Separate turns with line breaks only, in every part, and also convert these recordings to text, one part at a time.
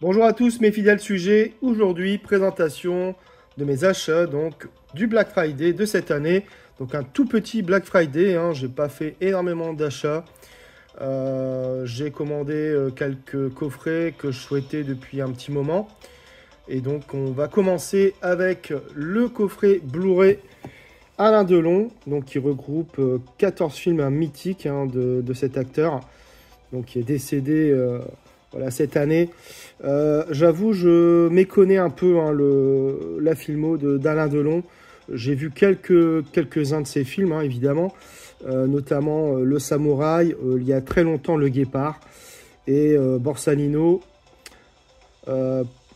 Bonjour à tous mes fidèles sujets, aujourd'hui présentation de mes achats donc du Black Friday de cette année. Donc un tout petit Black Friday, j'ai pas fait énormément d'achats. J'ai commandé quelques coffrets que je souhaitais depuis un petit moment. Et donc on va commencer avec le coffret Blu-ray Alain Delon, donc qui regroupe 14 films mythiques de cet acteur, donc qui est décédé voilà, cette année. J'avoue, je méconnais un peu la filmo d'Alain Delon. J'ai vu quelques-uns de ses films, évidemment, notamment Le Samouraï, il y a très longtemps Le Guépard et Borsalino.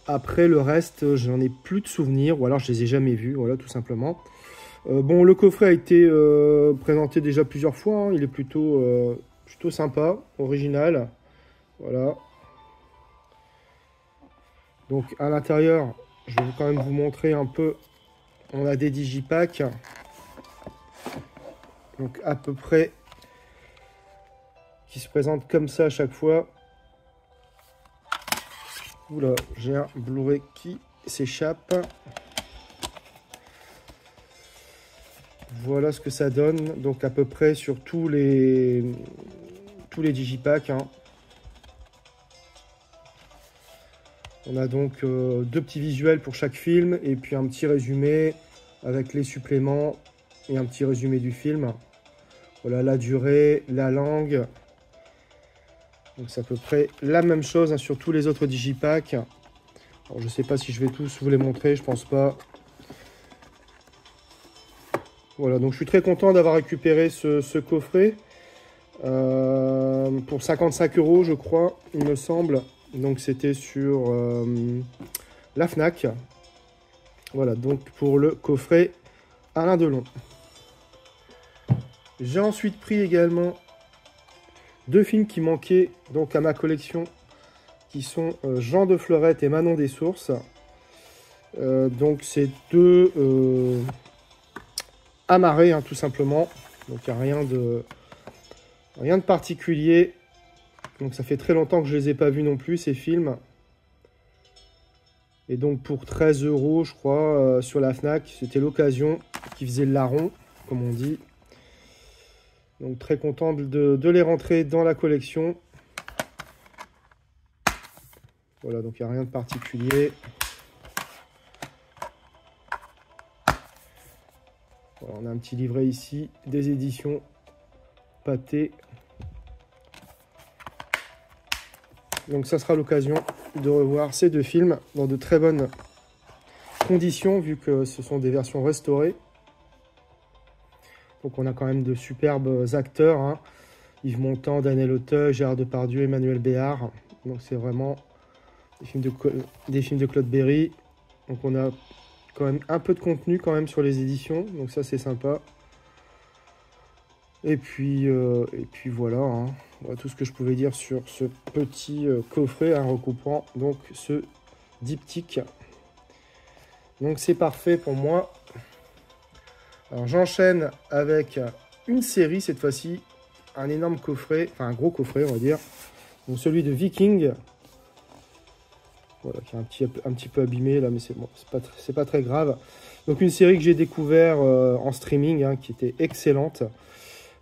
Après le reste, j'en ai plus de souvenirs, ou alors je les ai jamais vus, voilà, tout simplement. Bon, le coffret a été présenté déjà plusieurs fois, il est plutôt sympa, original, voilà. Donc à l'intérieur, je vais quand même vous montrer un peu, on a des digipacks, donc à peu près, qui se présentent comme ça à chaque fois. Oula, j'ai un Blu-ray qui s'échappe. Voilà ce que ça donne, donc à peu près sur tous les digipacks. On a donc deux petits visuels pour chaque film et puis un petit résumé avec les suppléments et un petit résumé du film. Voilà la durée, la langue. Donc c'est à peu près la même chose sur tous les autres digipacks. Alors, je ne sais pas si je vais tous vous les montrer, je pense pas. Voilà, donc je suis très content d'avoir récupéré ce coffret pour 55 €, je crois, il me semble. Donc c'était sur la Fnac. Voilà, donc pour le coffret Alain Delon. J'ai ensuite pris également deux films qui manquaient donc à ma collection, qui sont Jean de Fleurette et Manon des Sources. Donc c'est deux amarrés, tout simplement. Donc il n'y a rien de particulier. Donc ça fait très longtemps que je ne les ai pas vus non plus, ces films. Et donc pour 13 €, je crois, sur la Fnac, c'était l'occasion qui faisait le larron, comme on dit. Donc très content de les rentrer dans la collection. Voilà, donc il n'y a rien de particulier. Voilà, on a un petit livret ici, des éditions Pathé. Donc ça sera l'occasion de revoir ces deux films dans de très bonnes conditions, vu que ce sont des versions restaurées. Donc on a quand même de superbes acteurs, Yves Montand, Daniel Auteuil, Gérard Depardieu, Emmanuel Béard. Donc c'est vraiment des films de Claude Berry. Donc on a quand même un peu de contenu quand même sur les éditions, donc ça c'est sympa. Et puis voilà, voilà tout ce que je pouvais dire sur ce petit coffret recoupant donc ce diptyque. Donc c'est parfait pour moi. Alors j'enchaîne avec une série cette fois-ci, un énorme coffret, enfin un gros coffret on va dire, donc celui de Viking. Voilà, qui est un petit peu abîmé là, mais c'est bon, c'est pas très grave. Donc une série que j'ai découvert en streaming, qui était excellente.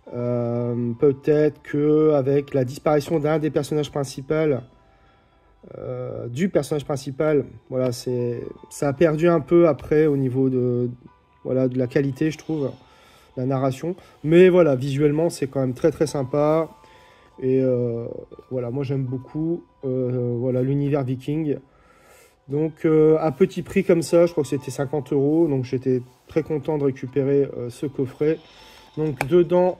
Peut-être que avec la disparition d'un des personnages principaux, voilà, ça a perdu un peu après au niveau de la qualité, je trouve, la narration. Mais voilà, visuellement, c'est quand même très très sympa. Et voilà, moi j'aime beaucoup voilà, l'univers Viking. Donc à petit prix comme ça, je crois que c'était 50 €. Donc j'étais très content de récupérer ce coffret. Donc dedans,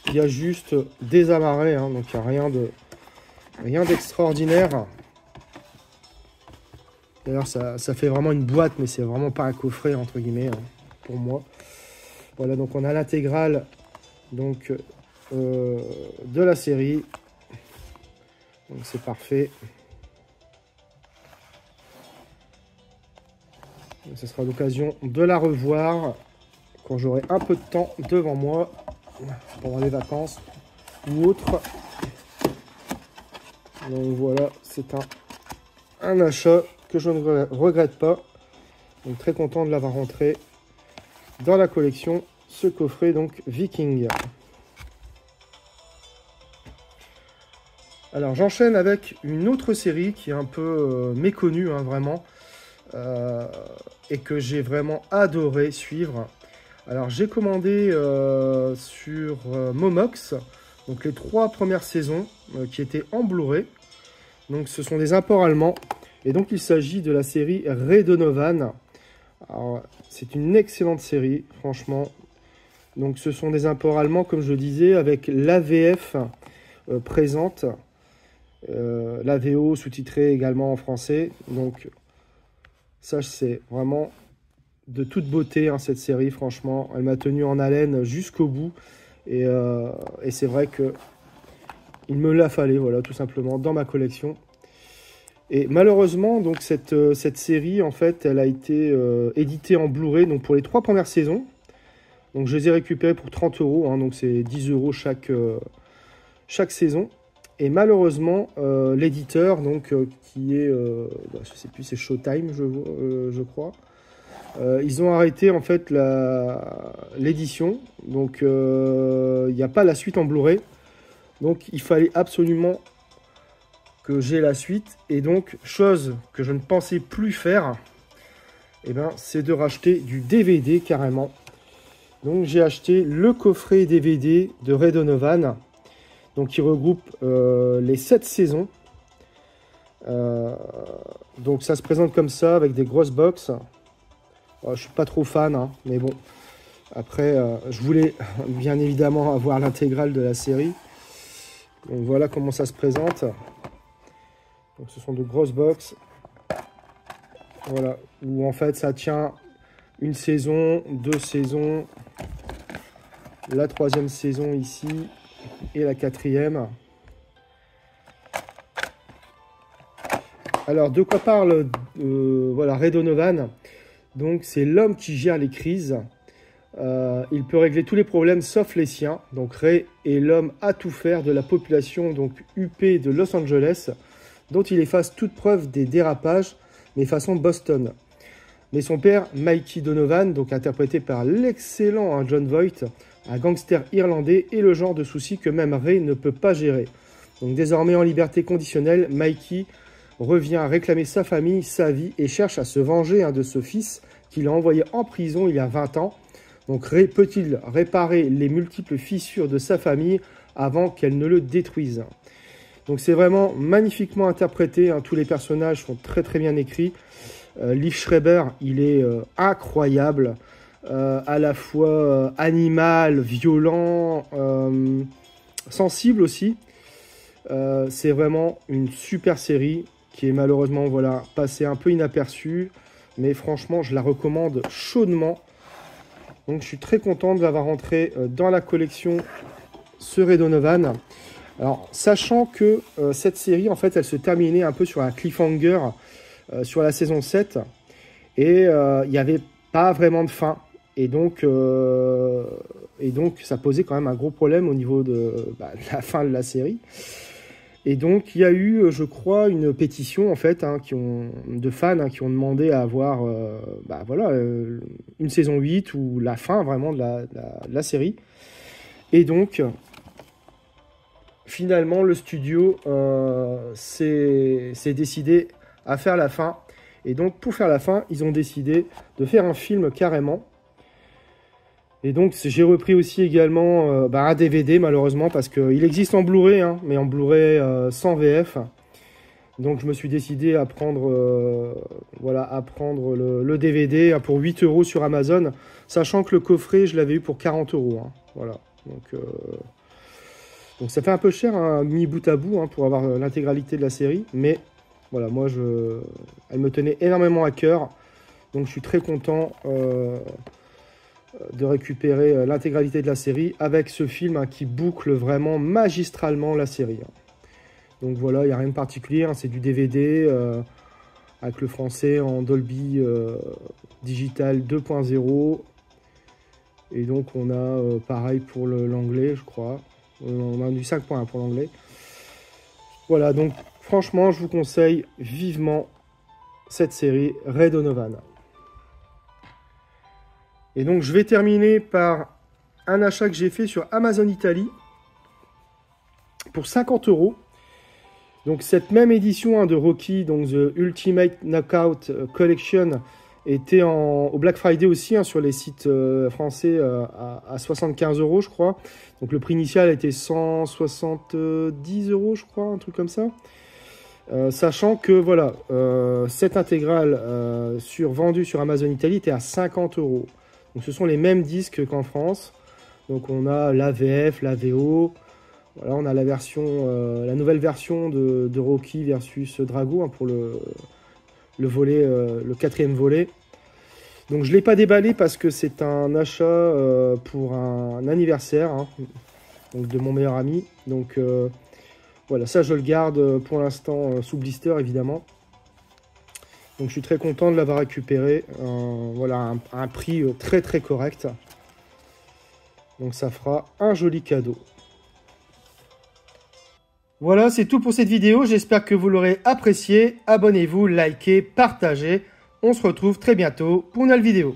il y a juste des amarrés, donc il n'y a rien d'extraordinaire. D'ailleurs, ça fait vraiment une boîte, mais c'est vraiment pas un coffret, entre guillemets, pour moi. Voilà, donc on a l'intégrale donc de la série. Donc c'est parfait. Donc, ce sera l'occasion de la revoir quand j'aurai un peu de temps devant moi, pendant les vacances ou autre. Donc voilà, c'est un un achat que je ne regrette pas. Donc très content de l'avoir rentré dans la collection, ce coffret donc Viking. Alors j'enchaîne avec une autre série qui est un peu méconnue, hein, vraiment, et que j'ai vraiment adoré suivre. Alors j'ai commandé sur Momox, donc les 3 premières saisons qui étaient en Blu-ray. Donc ce sont des imports allemands, et donc il s'agit de la série Ray Donovan. C'est une excellente série, franchement. Donc ce sont des imports allemands, comme je le disais, avec l'AVF présente. La VO sous-titrée également en français. Donc ça, c'est vraiment de toute beauté, hein, cette série, franchement. Elle m'a tenu en haleine jusqu'au bout. Et c'est vrai que il me l'a fallu, voilà, tout simplement, dans ma collection. Et malheureusement, donc cette série, en fait, elle a été éditée en Blu-ray, donc pour les 3 premières saisons. Donc je les ai récupérées pour 30 €, hein, donc c'est 10 € chaque saison. Et malheureusement, l'éditeur, donc qui est, je sais plus, c'est Showtime, je crois. Ils ont arrêté en fait l'édition, donc il n'y a pas la suite en Blu-ray. Donc il fallait absolument que j'ai la suite. Et donc, chose que je ne pensais plus faire, eh ben, c'est de racheter du DVD carrément. Donc j'ai acheté le coffret DVD de Ray Donovan, donc qui regroupe les 7 saisons. Donc ça se présente comme ça, avec des grosses box. Je suis pas trop fan, hein, mais bon. Après, je voulais bien évidemment avoir l'intégrale de la série. Donc voilà comment ça se présente. Donc ce sont de grosses box. Voilà, où en fait ça tient une saison, 2 saisons, la 3e saison ici et la 4e. Alors de quoi parle voilà, Ray Donovan? Donc c'est l'homme qui gère les crises. Il peut régler tous les problèmes sauf les siens. Donc Ray est l'homme à tout faire de la population donc huppée de Los Angeles, dont il efface toute preuve des dérapages, mais façon Boston. Mais son père, Mikey Donovan, donc interprété par l'excellent John Voight, un gangster irlandais, est le genre de souci que même Ray ne peut pas gérer. Donc désormais en liberté conditionnelle, Mikey revient réclamer sa famille, sa vie, et cherche à se venger de ce fils qu'il a envoyé en prison il y a 20 ans. Donc Ray peut-il réparer les multiples fissures de sa famille avant qu'elle ne le détruise? Donc c'est vraiment magnifiquement interprété, hein. Tous les personnages sont très très bien écrits. Liev Schreiber, il est incroyable, à la fois animal, violent, sensible aussi. C'est vraiment une super série qui est malheureusement voilà, passée un peu inaperçue, mais franchement je la recommande chaudement. Donc je suis très content de l'avoir rentré dans la collection ce Ray Donovan. Alors, sachant que cette série, en fait, elle se terminait un peu sur un cliffhanger sur la saison 7. Et il n'y avait pas vraiment de fin. Et donc, ça posait quand même un gros problème au niveau de la fin de la série. Et donc, il y a eu, je crois, une pétition, en fait, hein, de fans qui ont demandé à avoir une saison 8 ou la fin, vraiment, de la série. Et donc... Finalement, le studio s'est décidé à faire la fin. Et donc, pour faire la fin, ils ont décidé de faire un film carrément. Et donc, j'ai repris aussi également un DVD, malheureusement, parce qu'il existe en Blu-ray, hein, mais en Blu-ray sans VF. Donc, je me suis décidé à prendre, le DVD pour 8 € sur Amazon, sachant que le coffret, je l'avais eu pour 40 €. Hein, voilà. Donc ça fait un peu cher, hein, mis bout à bout, hein, pour avoir l'intégralité de la série. Mais voilà, moi, elle me tenait énormément à cœur. Donc je suis très content de récupérer l'intégralité de la série avec ce film, hein, qui boucle vraiment magistralement la série. Hein. Donc voilà, il n'y a rien de particulier. Hein, c'est du DVD avec le français en Dolby Digital 2.0. Et donc on a pareil pour l'anglais, je crois. On a du 5.1 pour l'anglais. Voilà, donc franchement, je vous conseille vivement cette série Ray Donovan. Et donc, je vais terminer par un achat que j'ai fait sur Amazon Italie pour 50 €. Donc, cette même édition de Rocky, donc The Ultimate Knockout Collection, était au Black Friday aussi sur les sites français à 75 €, je crois. Donc, le prix initial était 170 €, je crois, un truc comme ça. Sachant que voilà, cette intégrale vendue sur Amazon Italie était à 50 €. Donc ce sont les mêmes disques qu'en France. Donc on a l'AVF, l'AVO. Voilà, on a la nouvelle version de Rocky versus Drago pour le volet, le 4e volet. Donc je ne l'ai pas déballé parce que c'est un achat pour un anniversaire donc de mon meilleur ami. Donc voilà, ça je le garde pour l'instant sous blister évidemment. Donc je suis très content de l'avoir récupéré. Voilà, un prix très très correct. Donc ça fera un joli cadeau. Voilà, c'est tout pour cette vidéo. J'espère que vous l'aurez apprécié. Abonnez-vous, likez, partagez. On se retrouve très bientôt pour une nouvelle vidéo.